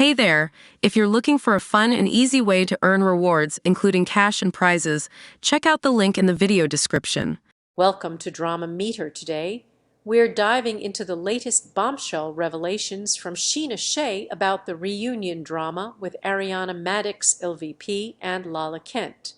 Hey there! If you're looking for a fun and easy way to earn rewards, including cash and prizes, check out the link in the video description. Welcome to Drama Meter today. We're diving into the latest bombshell revelations from Scheana Shay about the reunion drama with Ariana Madix, LVP, and Lala Kent.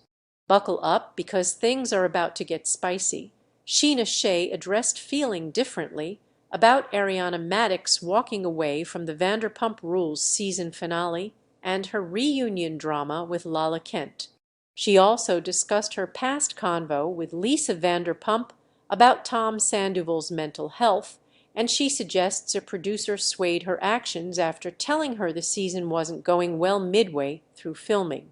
Buckle up because things are about to get spicy. Scheana Shay addressed feeling differently about Ariana Madix walking away from the Vanderpump Rules season finale and her reunion drama with Lala Kent. She also discussed her past convo with Lisa Vanderpump about Tom Sandoval's mental health, and she suggests a producer swayed her actions after telling her the season wasn't going well midway through filming.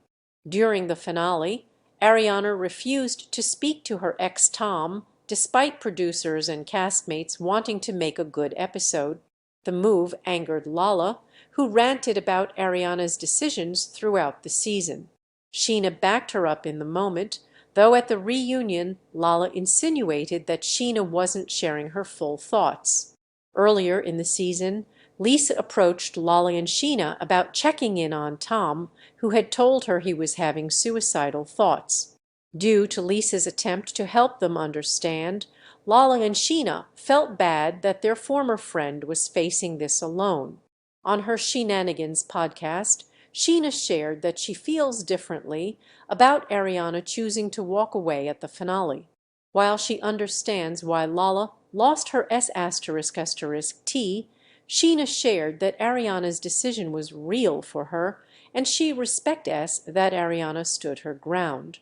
During the finale, Ariana refused to speak to her ex Tom, despite producers and castmates wanting to make a good episode. The move angered Lala, who ranted about Ariana's decisions throughout the season. Scheana backed her up in the moment, though at the reunion, Lala insinuated that Scheana wasn't sharing her full thoughts. Earlier in the season, Lisa approached Lala and Scheana about checking in on Tom, who had told her he was having suicidal thoughts. Due to Lisa's attempt to help them understand, Lala and Scheana felt bad that their former friend was facing this alone. On her Shenanigans podcast, Scheana shared that she feels differently about Ariana choosing to walk away at the finale. While she understands why Lala lost her S***T, Scheana shared that Ariana's decision was real for her, and she respects that Ariana stood her ground.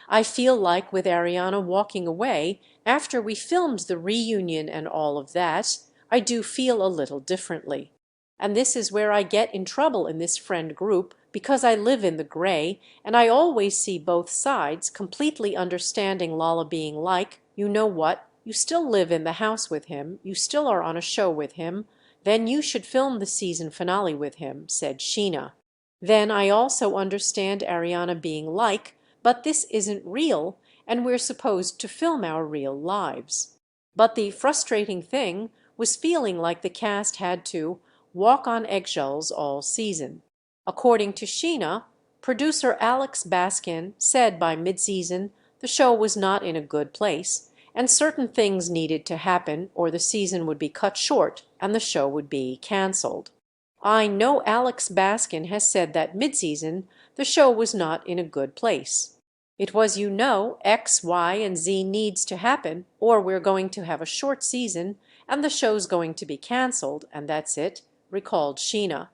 I feel like with Ariana walking away after we filmed the reunion and all of that, I do feel a little differently. And this is where I get in trouble in this friend group because I live in the gray and I always see both sides, completely understanding Lala being like, you know what, you still live in the house with him, you still are on a show with him, then you should film the season finale with him, said Scheana. Then I also understand Ariana being like, but this isn't real and we're supposed to film our real lives. But the frustrating thing was feeling like the cast had to walk on eggshells all season. According to Scheana, producer Alex Baskin said by mid-season the show was not in a good place and certain things needed to happen or the season would be cut short and the show would be canceled. I know Alex Baskin has said that mid-season the show was not in a good place. It was, you know, X, Y, and Z needs to happen or we're going to have a short season and the show's going to be canceled and that's it, recalled Scheana.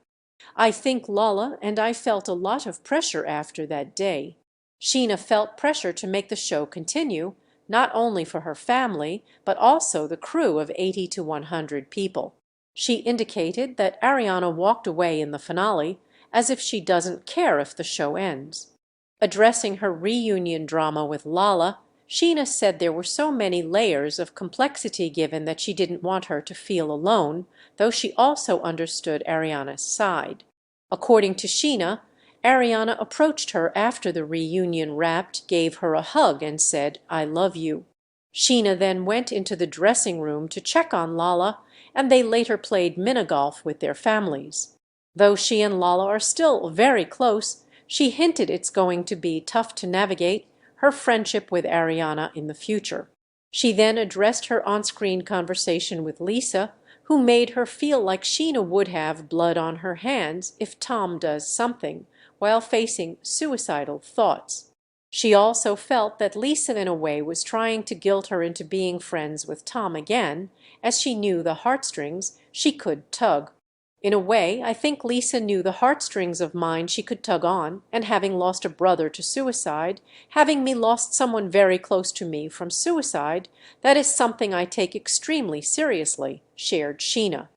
I think Lala and I felt a lot of pressure after that day. Scheana felt pressure to make the show continue, not only for her family, but also the crew of 80 to 100 people. She indicated that Ariana walked away in the finale as if she doesn't care if the show ends. Addressing her reunion drama with Lala, Scheana said there were so many layers of complexity given that she didn't want her to feel alone, though she also understood Ariana's side. According to Scheana, Ariana approached her after the reunion wrapped, gave her a hug and said, "I love you." Scheana then went into the dressing room to check on Lala, and they later played mini-golf with their families. Though she and Lala are still very close, she hinted it's going to be tough to navigate her friendship with Ariana in the future. She then addressed her on-screen conversation with Lisa, who made her feel like Scheana would have blood on her hands if Tom does something, while facing suicidal thoughts. She also felt that Lisa in a way was trying to guilt her into being friends with Tom again, as she knew the heartstrings she could tug. In a way, I think Lisa knew the heartstrings of mine she could tug on, and having lost a brother to suicide, having me lost someone very close to me from suicide, that is something I take extremely seriously, shared Scheana.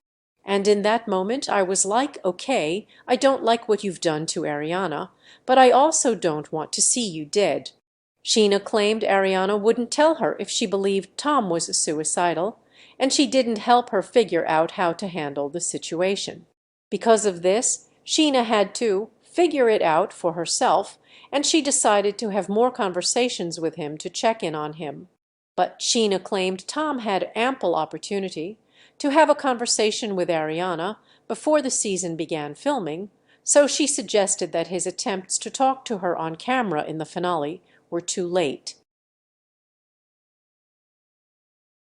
And in that moment I was like, okay, I don't like what you've done to Ariana, but I also don't want to see you dead. Scheana claimed Ariana wouldn't tell her if she believed Tom was suicidal, and she didn't help her figure out how to handle the situation. Because of this, Scheana had to figure it out for herself, and she decided to have more conversations with him to check in on him. But Scheana claimed Tom had ample opportunity to have a conversation with Ariana before the season began filming, So she suggested that his attempts to talk to her on camera in the finale were too late,